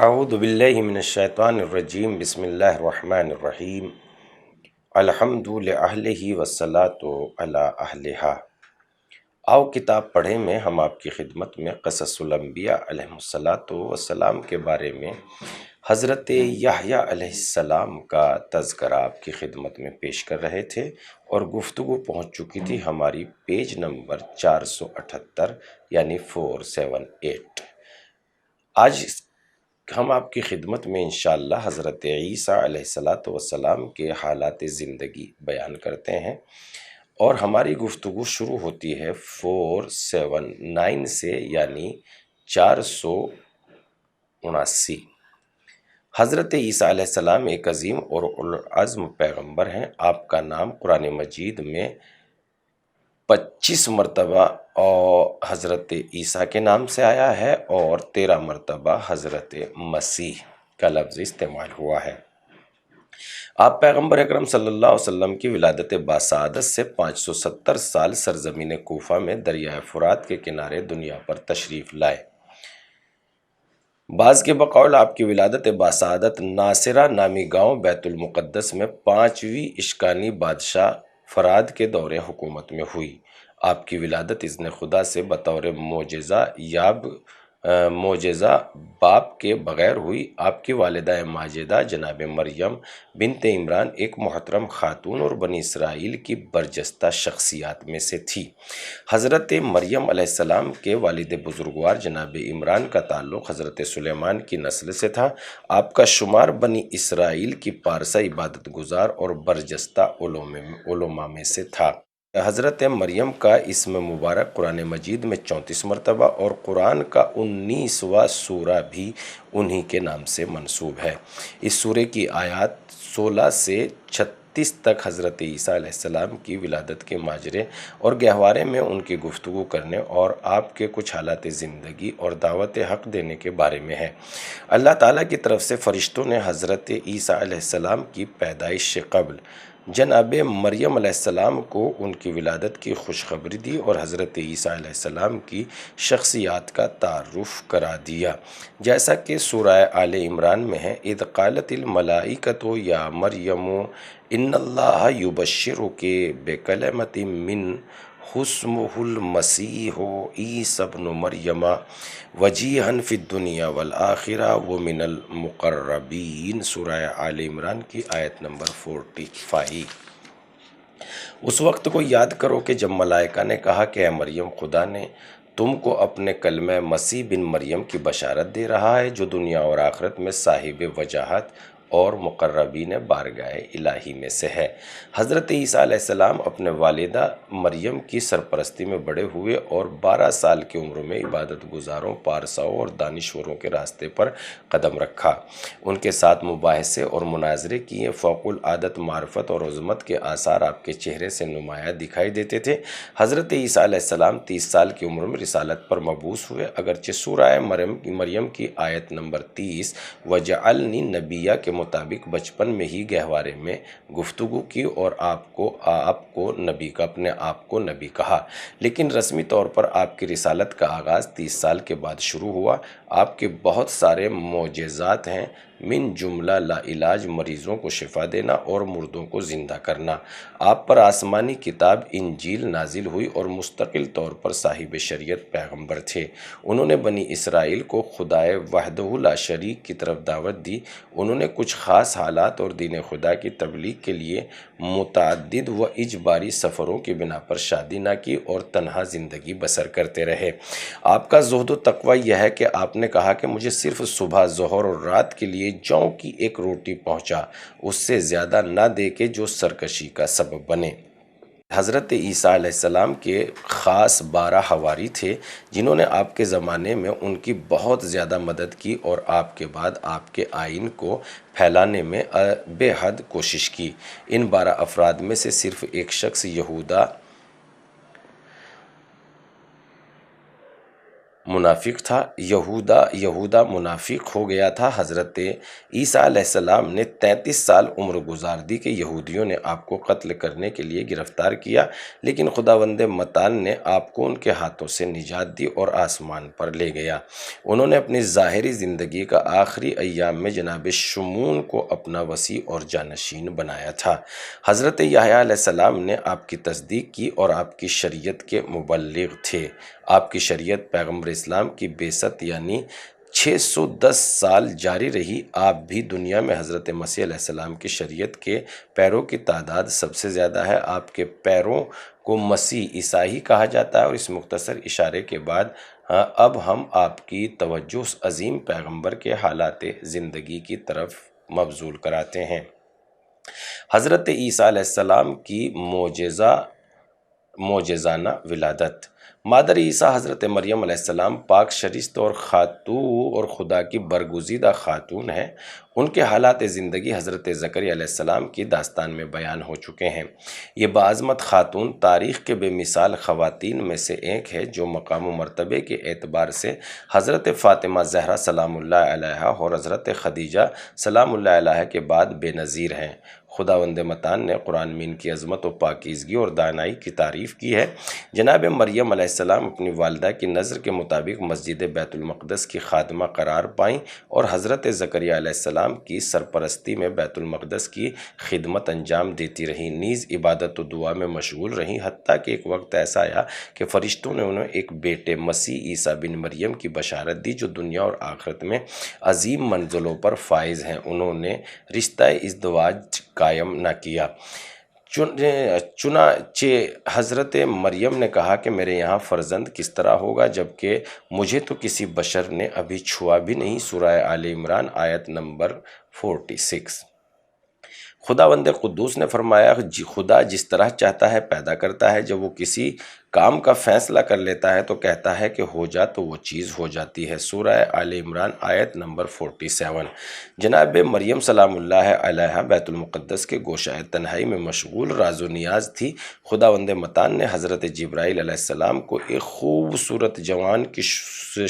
اعوذ باللہ من الشیطان الرجیم بسم اللہ الرحمن الرحیم الحمد لأہلہ والصلاۃ علی اہلہا۔ آؤ کتاب پڑھیں میں ہم آپ کی خدمت میں قصص الانبیاء علیہم السلام کے بارے میں حضرت یحییٰ علیہ السلام کا تذکرہ آپ کی خدمت میں پیش کر رہے تھے، اور گفتگو پہنچ چکی تھی ہماری پیج نمبر 478 یعنی 478۔ آج ہم آپ کی خدمت میں انشاءاللہ حضرت عیسیٰ علیہ السلام کے حالات زندگی بیان کرتے ہیں، اور ہماری گفتگو شروع ہوتی ہے 479 سے یعنی 479۔ حضرت عیسیٰ علیہ السلام ایک عظیم اور العزم پیغمبر ہیں۔ آپ کا نام قرآن مجید میں 25 مرتبہ اور حضرت عیسیٰ کے نام سے آیا ہے، اور 13 مرتبہ حضرت مسیح کا لفظ استعمال ہوا ہے۔ آپ پیغمبر اکرم صلی اللہ علیہ وسلم کی ولادت باسعادت سے 570 سال سرزمین کوفہ میں دریائے فرات کے کنارے دنیا پر تشریف لائے۔ بعض کے بقول آپ کی ولادت باسعادت ناصرہ نامی گاؤں بیت المقدس میں 5ویں اشکانی بادشاہ فراد کے دور حکومت میں ہوئی۔ آپ کی ولادت اذن خدا سے بطور معجزہ باپ کے بغیر ہوئی۔ آپ کی والدہ ماجدہ جناب مریم بنت عمران ایک محترم خاتون اور بنی اسرائیل کی برجستہ شخصیات میں سے تھی۔ حضرت مریم علیہ السلام کے والد بزرگوار جناب عمران کا تعلق حضرت سلیمان کی نسل سے تھا۔ آپ کا شمار بنی اسرائیل کی پارسا عبادت گزار اور برجستہ علماء میں سے تھا۔ حضرت مریم کا اسم مبارک قرآن مجید میں 34 مرتبہ اور قرآن کا 19واں سورہ بھی انہی کے نام سے منسوب ہے۔ اس سورے کی آیات 16 سے 36 تک حضرت عیسیٰ علیہ السلام کی ولادت کے ماجرے اور گہوارے میں ان کی گفتگو کرنے اور آپ کے کچھ حالات زندگی اور دعوت حق دینے کے بارے میں ہے۔ اللہ تعالیٰ کی طرف سے فرشتوں نے حضرت عیسیٰ علیہ السلام کی پیدائش سے قبل جناب مریم علیہ السلام کو ان کی ولادت کی خوشخبری دی اور حضرت عیسیٰ علیہ السلام کی شخصیات کا تعارف کرا دیا، جیسا کہ سورہ آل عمران میں ہے۔ اذ قالت الملائکۃ یا مریم ان اللہ یبشرک بکلمۃ منہ اسمہ المسیح عیسی ابن مریم وجیہا فی الدنیا والآخرہ ومن المقربین۔ سورہ آل عمران کی آیت نمبر 45۔ اس وقت کو یاد کرو کہ جب ملائکہ نے کہا کہ اے مریم، خدا نے تم کو اپنے کلمہ مسیح بن مریم کی بشارت دے رہا ہے، جو دنیا اور آخرت میں صاحب وجاہت اور مقربین بارگاہ الہی میں سے ہے۔ حضرت عیسیٰ علیہ السلام اپنے والدہ مریم کی سرپرستی میں بڑے ہوئے اور 12 سال کی عمر میں عبادت گزاروں، پارساؤں اور دانشوروں کے راستے پر قدم رکھا۔ ان کے ساتھ مباحثے اور مناظرے کیے۔ فوق العادت معرفت اور عظمت کے آثار آپ کے چہرے سے نمایاں دکھائی دیتے تھے۔ حضرت عیسیٰ علیہ السلام 30 سال کی عمر میں رسالت پر مبعوث ہوئے، اگرچہ سورہ مریم کی آیت نمبر 30 وَجَعَلْنِي نَبِيًّا کے مطابق بچپن میں ہی گہوارے میں گفتگو کی اور اپنے آپ کو نبی کہا، لیکن رسمی طور پر آپ کی رسالت کا آغاز 30 سال کے بعد شروع ہوا۔ آپ کے بہت سارے معجزات ہیں، من جملہ لا علاج مریضوں کو شفا دینا اور مردوں کو زندہ کرنا۔ آپ پر آسمانی کتاب انجیل نازل ہوئی اور مستقل طور پر صاحب شریعت پیغمبر تھے۔ انہوں نے بنی اسرائیل کو خدائے وحدہ لا شریک کی طرف دعوت دی۔ انہوں نے کچھ خاص حالات اور دین خدا کی تبلیغ کے لیے متعدد و اجباری سفروں کی بنا پر شادی نہ کی اور تنہا زندگی بسر کرتے رہے۔ آپ کا زہد و تقوی یہ ہے کہ آپ نے کہا کہ مجھے صرف صبح، ظہر اور رات کے لیے جوں کی ایک روٹی پہنچا، اس سے زیادہ نہ دے کہ جو سرکشی کا سبب بنے۔ حضرت عیسیٰ علیہ السلام کے خاص 12 حواری تھے، جنہوں نے آپ کے زمانے میں ان کی بہت زیادہ مدد کی اور آپ کے بعد آپ کے آئین کو پھیلانے میں بے حد کوشش کی۔ ان 12 افراد میں سے صرف ایک شخص یہودہ منافق تھا، یہودا منافق ہو گیا تھا۔ حضرت عیسیٰ علیہ السلام نے 33 سال عمر گزار دی کہ یہودیوں نے آپ کو قتل کرنے کے لیے گرفتار کیا، لیکن خداوند متعال نے آپ کو ان کے ہاتھوں سے نجات دی اور آسمان پر لے گیا۔ انہوں نے اپنی ظاہری زندگی کا آخری ایام میں جناب شمعون کو اپنا وسیع اور جانشین بنایا تھا۔ حضرت یحییٰ علیہ السلام نے آپ کی تصدیق کی اور آپ کی شریعت کے مبلغ تھے۔ آپ کی شریعت پیغمبر اسلام کی بعثت یعنی 610 سال جاری رہی۔ آپ بھی دنیا میں حضرت مسیح علیہ السلام کی شریعت کے پیروں کی تعداد سب سے زیادہ ہے۔ آپ کے پیروں کو مسیح عیسائی کہا جاتا ہے، اور اس مختصر اشارے کے بعد اب ہم آپ کی توجہ اس عظیم پیغمبر کے حالات زندگی کی طرف مبذول کراتے ہیں۔ حضرت عیسیٰ علیہ السلام کی معجزانہ ولادت۔ مادر عیسیٰ حضرت مریم علیہ السلام پاک شریست اور خدا کی برگزیدہ خاتون ہیں۔ ان کے حالات زندگی حضرت زکریا علیہ السلام کی داستان میں بیان ہو چکے ہیں۔ یہ باعظمت خاتون تاریخ کے بے مثال خواتین میں سے ایک ہے، جو مقام و مرتبے کے اعتبار سے حضرت فاطمہ زہرا سلام اللہ علیہا اور حضرت خدیجہ سلام اللہ علیہا کے بعد بے نظیر ہیں۔ خداوند متعال نے قرآن میں ان کی عظمت و پاکیزگی اور دانائی کی تعریف کی ہے۔ جناب مریم علیہ السلام اپنی والدہ کی نظر کے مطابق مسجد بیت المقدس کی خادمہ قرار پائیں اور حضرت زکریا علیہ السلام کی سرپرستی میں بیت المقدس کی خدمت انجام دیتی رہیں، نیز عبادت و دعا میں مشغول رہیں، حتیٰ کہ ایک وقت ایسا آیا کہ فرشتوں نے انہیں ایک بیٹے مسیح عیسیٰ بن مریم کی بشارت دی، جو دنیا اور آخرت میں عظیم منزلوں پر فائز ہیں۔ انہوں نے رشتہ ازدواج قائم نہ کیا۔ چنانچہ حضرت مریم نے کہا کہ میرے یہاں فرزند کس طرح ہوگا جبکہ مجھے تو کسی بشر نے ابھی چھوا بھی نہیں۔ سورہ آل عمران آیت نمبر 46۔ خداوند قدوس نے فرمایا، خدا جس طرح چاہتا ہے پیدا کرتا ہے۔ جب وہ کسی کام کا فیصلہ کر لیتا ہے تو کہتا ہے کہ ہو جا تو وہ چیز ہو جاتی ہے۔ سورہ آل عمران آیت نمبر 47۔ جناب مریم سلام اللہ علیہا بیت المقدس کے گوشہ تنہائی میں مشغول راز و نیاز تھی۔ خداوند متعال نے حضرت جبرائیل علیہ السلام کو ایک خوبصورت جوان کی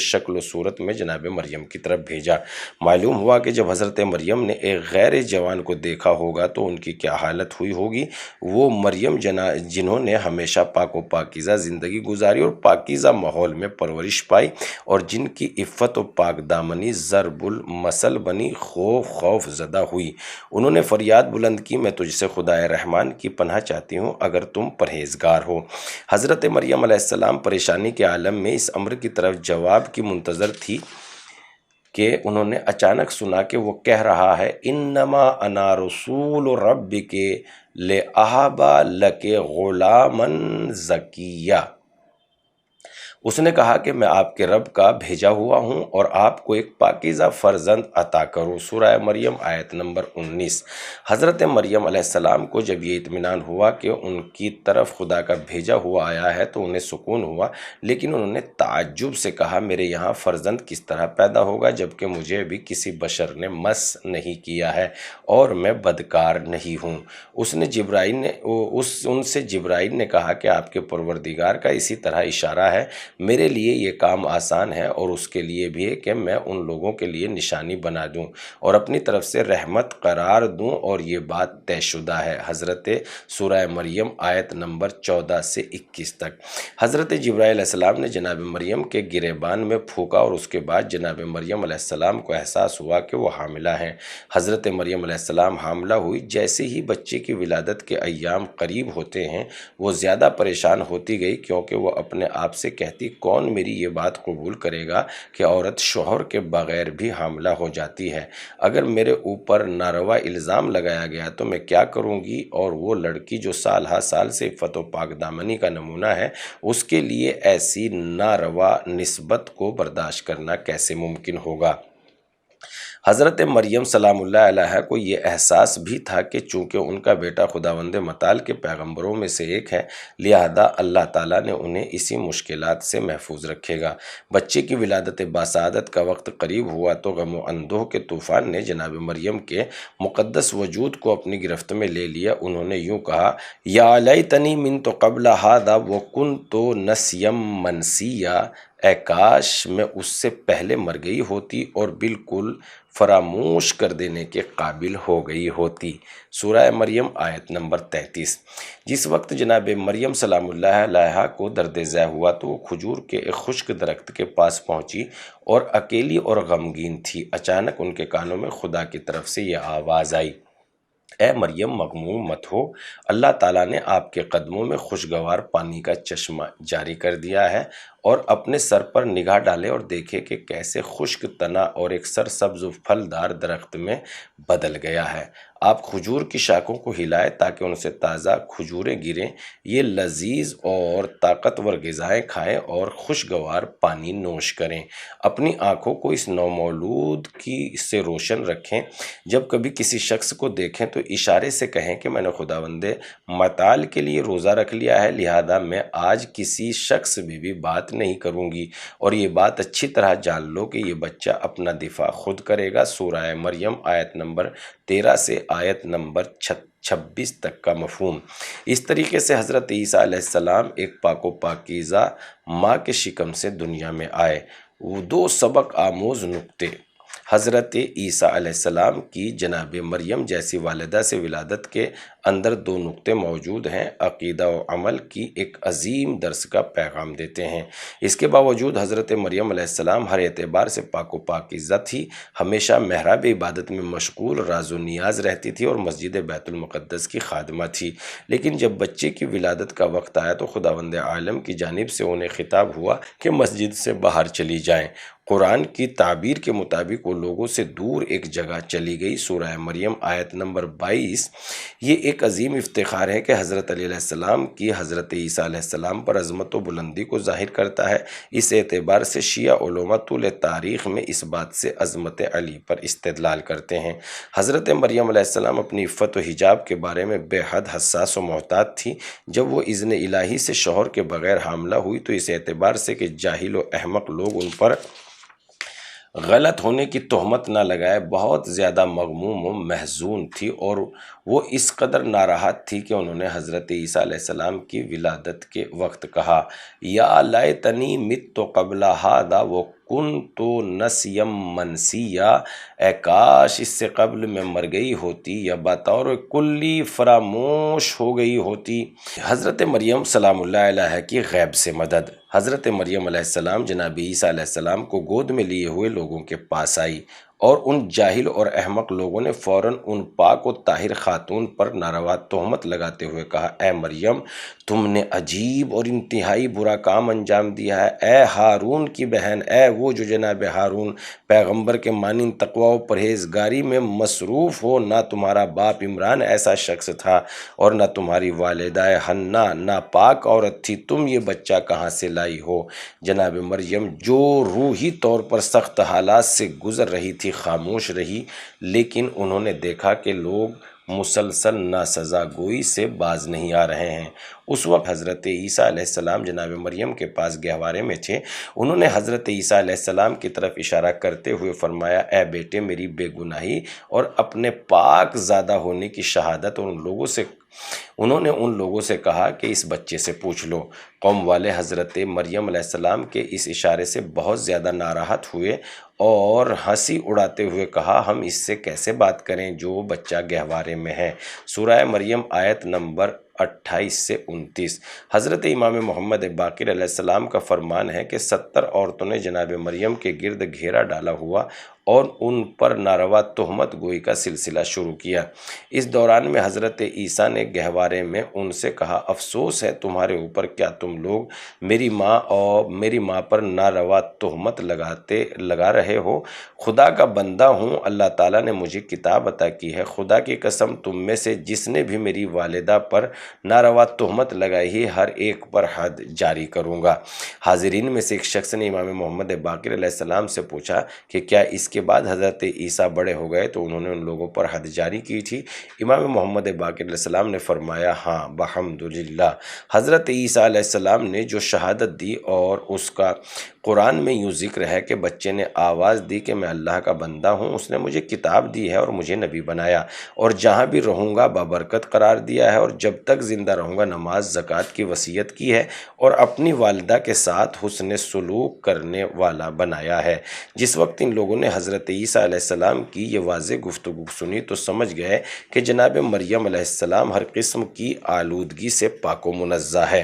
شکل و صورت میں جناب مریم کی طرف بھیجا۔ معلوم ہوا کہ جب حضرت مریم نے ایک غیر جوان کو دیکھا ہوگا تو ان کی کیا حالت ہوئی ہوگی۔ وہ مریم جنہوں نے ہمیشہ پاک و پاکیزہ زندگی گزاری اور پاکیزہ ماحول میں پرورش پائی، اور جن کی عفت و پاک دامنی ضرب المثل بنی، خوف زدہ ہوئی۔ انہوں نے فریاد بلند کی، میں تجھ سے خدائے رحمان کی پناہ چاہتی ہوں اگر تم پرہیزگار ہو۔ حضرت مریم علیہ السلام پریشانی کے عالم میں اس امر کی طرف جواب کی منتظر تھی کہ انہوں نے اچانک سنا کہ وہ کہہ رہا ہے، انما انا رسول ربک لأہب لک غلاما زکیہ۔ اس نے کہا کہ میں آپ کے رب کا بھیجا ہوا ہوں اور آپ کو ایک پاکیزہ فرزند عطا کروں۔ سورہ مریم آیت نمبر 19۔ حضرت مریم علیہ السلام کو جب یہ اطمینان ہوا کہ ان کی طرف خدا کا بھیجا ہوا آیا ہے تو انہیں سکون ہوا، لیکن انہوں نے تعجب سے کہا، میرے یہاں فرزند کس طرح پیدا ہوگا جبکہ مجھے ابھی کسی بشر نے مس نہیں کیا ہے اور میں بدکار نہیں ہوں۔ ان سے جبرائیل نے کہا کہ آپ کے پروردگار کا اسی طرح اشارہ ہے، میرے لیے یہ کام آسان ہے اور اس کے لیے بھی ہے کہ میں ان لوگوں کے لیے نشانی بنا دوں اور اپنی طرف سے رحمت قرار دوں، اور یہ بات طے شدہ ہے۔ حضرت سورہ مریم آیت نمبر 14 سے 21 تک۔ حضرت جبرائیل علیہ السلام نے جناب مریم کے گریبان میں پھونکا اور اس کے بعد جناب مریم علیہ السلام کو احساس ہوا کہ وہ حاملہ ہیں۔ حضرت مریم علیہ السلام حاملہ ہوئی۔ جیسے ہی بچے کی ولادت کے ایام قریب ہوتے ہیں وہ زیادہ پریشان ہوتی گئی، کیونکہ وہ اپنے آپ سے کہتی، کون میری یہ بات قبول کرے گا کہ عورت شوہر کے بغیر بھی حاملہ ہو جاتی ہے؟ اگر میرے اوپر ناروا الزام لگایا گیا تو میں کیا کروں گی؟ اور وہ لڑکی جو سال ہا سال سے عفت و پاک دامنی کا نمونہ ہے، اس کے لیے ایسی ناروا نسبت کو برداشت کرنا کیسے ممکن ہوگا؟ حضرت مریم سلام اللہ علیہا کو یہ احساس بھی تھا کہ چونکہ ان کا بیٹا خداوند متعال کے پیغمبروں میں سے ایک ہے، لہذا اللہ تعالیٰ نے انہیں اسی مشکلات سے محفوظ رکھے گا۔ بچے کی ولادت باسعادت کا وقت قریب ہوا تو غم و اندوہ کے طوفان نے جناب مریم کے مقدس وجود کو اپنی گرفت میں لے لیا۔ انہوں نے یوں کہا، یا لیتنی منت قبل ھذا وکنت نسیا منسیا، اے کاش میں اس سے پہلے مر گئی ہوتی اور بالکل فراموش کر دینے کے قابل ہو گئی ہوتی۔ سورہ مریم آیت نمبر 33۔ جس وقت جناب مریم سلام اللہ علیہا کو درد ذہ ہوا تو وہ کھجور کے ایک خشک درخت کے پاس پہنچی اور اکیلی اور غمگین تھی۔ اچانک ان کے کانوں میں خدا کی طرف سے یہ آواز آئی، اے مریم مغموم مت ہو، اللہ تعالیٰ نے آپ کے قدموں میں خوشگوار پانی کا چشمہ جاری کر دیا ہے، اور اپنے سر پر نگاہ ڈالے اور دیکھے کہ کیسے خشک تنا اور ایک سرسبز و پھلدار درخت میں بدل گیا ہے۔ آپ کھجور کی شاخوں کو ہلائے تاکہ ان سے تازہ کھجوریں گریں، یہ لذیذ اور طاقتور غذائیں کھائیں اور خوشگوار پانی نوش کریں۔ اپنی آنکھوں کو اس نومولود کی سے روشن رکھیں۔ جب کبھی کسی شخص کو دیکھیں تو اشارے سے کہیں کہ میں نے خداوند متعال کے لیے روزہ رکھ لیا ہے، لہذا میں آج کسی شخص میں بھی بات نہیں کروں گی، اور یہ بات اچھی طرح جان لو کہ یہ بچہ اپنا دفاع خود کرے گا۔ سورہ مریم آیت نمبر 13 سے آیت نمبر 26 تک کا مفہوم۔ اس طریقے سے حضرت عیسیٰ علیہ السلام ایک پاک و پاکیزہ ماں کے شکم سے دنیا میں آئے۔ وہ دو سبق آموز نکتے: حضرت عیسیٰ علیہ السلام کی جناب مریم جیسی والدہ سے ولادت کے اندر دو نکتے موجود ہیں، عقیدہ و عمل کی ایک عظیم درس کا پیغام دیتے ہیں۔ اس کے باوجود حضرت مریم علیہ السلام ہر اعتبار سے پاک و پاکیزہ تھی، ہمیشہ محراب عبادت میں مشغول راز و نیاز رہتی تھی اور مسجد بیت المقدس کی خادمہ تھی۔ لیکن جب بچے کی ولادت کا وقت آیا تو خداوند عالم کی جانب سے انہیں خطاب ہوا کہ مسجد سے باہر چلی جائیں۔ قرآن کی تعبیر کے مطابق وہ لوگوں سے دور ایک جگہ چلی گئی۔ سورہ مریم آیت نمبر 22۔ یہ ایک عظیم افتخار ہے کہ حضرت علی علیہ السلام کی حضرت عیسیٰ علیہ السلام پر عظمت و بلندی کو ظاہر کرتا ہے۔ اس اعتبار سے شیعہ علماء طول تاریخ میں اس بات سے عظمت علی پر استدلال کرتے ہیں۔ حضرت مریم علیہ السلام اپنی عفت و حجاب کے بارے میں بے حد حساس و محتاط تھی۔ جب وہ اذن الہی سے شوہر کے بغیر حاملہ ہوئی تو اس اعتبار سے کہ جاہل و احمق لوگ ان پر غلط ہونے کی تہمت نہ لگائے بہت زیادہ مغموم و محزون تھی، اور وہ اس قدر ناراحت تھی کہ انہوں نے حضرت عیسیٰ علیہ السلام کی ولادت کے وقت کہا، یا لیتنی مت قبل ھذا وکنت نسیا منسیا، اے کاش اس سے قبل میں مر گئی ہوتی یا بطور کلی فراموش ہو گئی ہوتی۔ حضرت مریم سلام اللہ علیہا کی غیب سے مدد۔ حضرت مریم علیہ السلام جناب عیسیٰ علیہ السلام کو گود میں لیے ہوئے لوگوں کے پاس آئی، اور ان جاہل اور احمق لوگوں نے فوراً ان پاک و طاہر خاتون پر ناروا تہمت لگاتے ہوئے کہا، اے مریم تم نے عجیب اور انتہائی برا کام انجام دیا ہے۔ اے ہارون کی بہن، اے وہ جو جناب ہارون پیغمبر کے مانند تقوی و پرہیزگاری میں مصروف ہو، نہ تمہارا باپ عمران ایسا شخص تھا اور نہ تمہاری والدہ حنا ناپاک عورت تھی، تم یہ بچہ کہاں سے لائی ہو؟ جناب مریم جو روحی طور پر سخت حالات سے گزر رہی تھی خاموش رہی، لیکن انہوں نے دیکھا کہ لوگ مسلسل ناسزا گوئی سے باز نہیں آ رہے ہیں۔ اس وقت حضرت عیسیٰ علیہ السلام جناب مریم کے پاس گہوارے میں تھے۔ انہوں نے حضرت عیسیٰ علیہ السلام کی طرف اشارہ کرتے ہوئے فرمایا، اے بیٹے میری بے گناہی اور اپنے پاک زادہ ہونے کی شہادت، انہوں نے ان لوگوں سے کہا کہ اس بچے سے پوچھ لو۔ قوم والے حضرت مریم علیہ السلام کے اس اشارے سے بہت زیادہ ناراحت ہوئے اور ہنسی اڑاتے ہوئے کہا، ہم اس سے کیسے بات کریں جو بچہ گہوارے میں ہے؟ سورہ مریم آیت نمبر 28 سے 29۔ حضرت امام محمد باقر علیہ السلام کا فرمان ہے کہ 70 عورتوں نے جناب مریم کے گرد گھیرا ڈالا ہوا اور ان پر ناروا تہمت گوئی کا سلسلہ شروع کیا۔ اس دوران میں حضرت عیسیٰ نے گہوارے میں ان سے کہا، افسوس ہے تمہارے اوپر، کیا تم لوگ میری ماں پر ناروا تہمت لگا رہے ہو؟ خدا کا بندہ ہوں، اللہ تعالیٰ نے مجھے کتاب عطا کی ہے، خدا کی قسم تم میں سے جس نے بھی میری والدہ پر ناروا تہمت لگائی ہے ہر ایک پر حد جاری کروں گا۔ حاضرین میں سے ایک شخص نے امام محمد باقر علیہ السلام سے پوچھا کہ کیا اس کے بعد حضرت عیسیٰ بڑے ہو گئے تو انہوں نے ان لوگوں پر حد جاری کی تھی؟ امام محمد باقر علیہ السلام نے فرمایا، ہاں بحمدللہ۔ حضرت عیسیٰ علیہ السلام نے جو شہادت دی اور اس کا قرآن میں یوں ذکر ہے کہ بچے نے آواز دی کہ میں اللہ کا بندہ ہوں، اس نے مجھے کتاب دی ہے اور مجھے نبی بنایا، اور جہاں بھی رہوں گا بابرکت قرار دیا ہے، اور جب تک زندہ رہوں گا نماز زکوٰۃ کی وصیت کی ہے، اور اپنی والدہ کے ساتھ حسن سلوک کرنے والا بنایا ہے۔ جس وقت ان لوگوں نے حضرت عیسیٰ علیہ السلام کی یہ واضح گفتگو سنی تو سمجھ گئے کہ جناب مریم علیہ السلام ہر قسم کی آلودگی سے پاک و منزہ ہے۔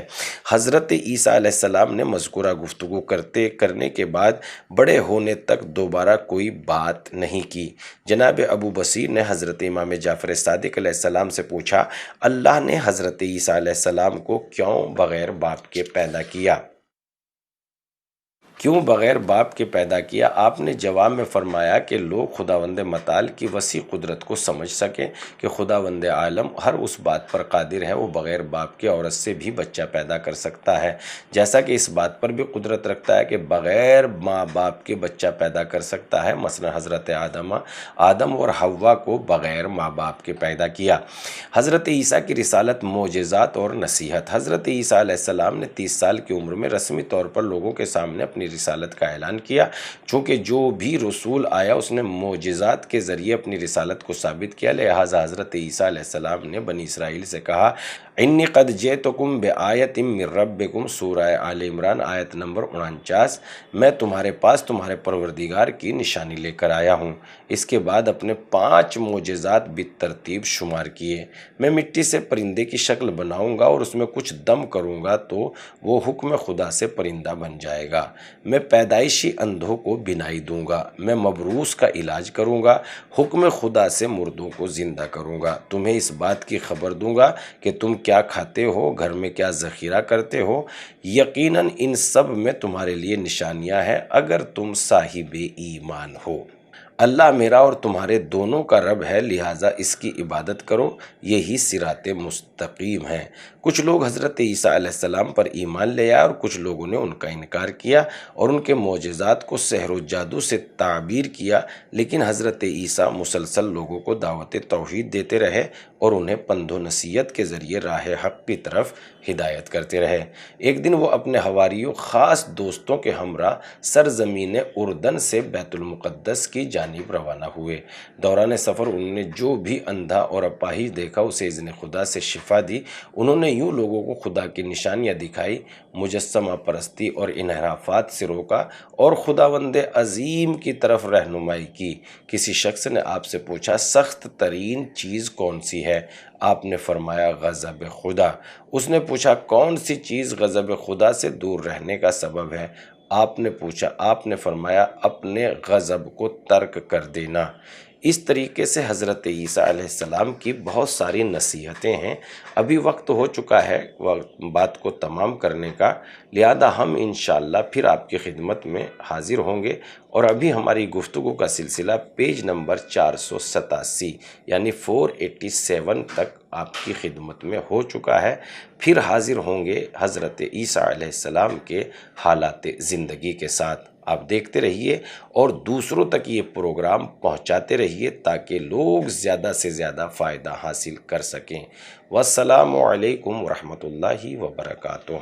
حضرت عیسیٰ علیہ السلام نے مذکورہ گفتگو کرنے کے بعد بڑے ہونے تک دوبارہ کوئی بات نہیں کی۔ جناب ابو بصیر نے حضرت امام جعفر صادق علیہ السلام سے پوچھا، اللہ نے حضرت عیسیٰ علیہ السلام کو کیوں بغیر باپ کے پیدا کیا؟ کیوں بغیر باپ کے پیدا کیا؟ آپ نے جواب میں فرمایا کہ لوگ خداوند متعال کی وسیع قدرت کو سمجھ سکیں کہ خداوند عالم ہر اس بات پر قادر ہے، وہ بغیر باپ کے عورت سے بھی بچہ پیدا کر سکتا ہے، جیسا کہ اس بات پر بھی قدرت رکھتا ہے کہ بغیر ماں باپ کے بچہ پیدا کر سکتا ہے۔ مثلا حضرت آدم اور حوا کو بغیر ماں باپ کے پیدا کیا۔ حضرت عیسیٰ کی رسالت، معجزات اور نصیحت۔ حضرت عیسیٰ علیہ السلام نے 30 سال کی عمر میں رسمی طور پر لوگوں کے سامنے اپنی رسالت کا اعلان کیا، چونکہ جو بھی رسول آیا اس نے معجزات کے ذریعے اپنی رسالت کو ثابت کیا، لہٰذا حضرت عیسیٰ علیہ السلام نے بنی اسرائیل سے کہا، انی قد جئتکم بآیۃ من ربکم، سورہ آل عمران آیت نمبر 49، میں تمہارے پاس تمہارے پروردگار کی نشانی لے کر آیا ہوں۔ اس کے بعد اپنے 5 معجزات بالترتیب شمار کیے۔ میں مٹی سے پرندے کی شکل بناؤں گا اور اس میں کچھ دم کروں گا تو وہ حکم خدا سے پرندہ بن جائے گا۔ میں پیدائشی اندھوں کو بینائی دوں گا۔ میں مبروس کا علاج کروں گا۔ حکم خدا سے مردوں کو زندہ کروں گا۔ تمہیں اس بات کی خبر دوں گا کہ تم کیا کھاتے ہو، گھر میں کیا ذخیرہ کرتے ہو۔ یقیناً ان سب میں تمہارے لیے نشانیاں ہیں اگر تم صاحب ایمان ہو۔ اللہ میرا اور تمہارے دونوں کا رب ہے، لہٰذا اس کی عبادت کرو، یہی صراط مستقیم ہے۔ کچھ لوگ حضرت عیسیٰ علیہ السلام پر ایمان لے آئے اور کچھ لوگوں نے ان کا انکار کیا اور ان کے معجزات کو سحر و جادو سے تعبیر کیا، لیکن حضرت عیسیٰ مسلسل لوگوں کو دعوت توحید دیتے رہے اور انہیں پند و نصیحت کے ذریعے راہ حق کی طرف ہدایت کرتے رہے۔ ایک دن وہ اپنے حواریوں، خاص دوستوں کے ہمراہ سرزمین اردن سے بیت المقدس کی جانب روانہ ہوئے۔ دوران سفر انہوں نے جو بھی اندھا اور اپاہج دیکھا اسے اذن خدا سے شفا دی۔ انہوں نے یوں لوگوں کو خدا کی نشانیاں دکھائی، مجسمہ پرستی اور انحرافات سے روکا اور خداوند عظیم کی طرف رہنمائی کی۔ کسی شخص نے آپ سے پوچھا، سخت ترین چیز کون سی ہے؟ آپ نے فرمایا، غضب خدا۔ اس نے پوچھا، کون سی چیز غضب خدا سے دور رہنے کا سبب ہے؟ آپ نے فرمایا، اپنے غضب کو ترک کر دینا۔ اس طریقے سے حضرت عیسیٰ علیہ السلام کی بہت ساری نصیحتیں ہیں۔ ابھی وقت ہو چکا ہے بات کو تمام کرنے کا، لہذا ہم انشاءاللہ پھر آپ کی خدمت میں حاضر ہوں گے، اور ابھی ہماری گفتگو کا سلسلہ پیج نمبر 487 یعنی 487 تک آپ کی خدمت میں ہو چکا ہے۔ پھر حاضر ہوں گے حضرت عیسیٰ علیہ السلام کے حالات زندگی کے ساتھ۔ آپ دیکھتے رہیے اور دوسروں تک یہ پروگرام پہنچاتے رہیے تاکہ لوگ زیادہ سے زیادہ فائدہ حاصل کر سکیں۔ والسلام علیکم ورحمۃ اللہ وبرکاتہ۔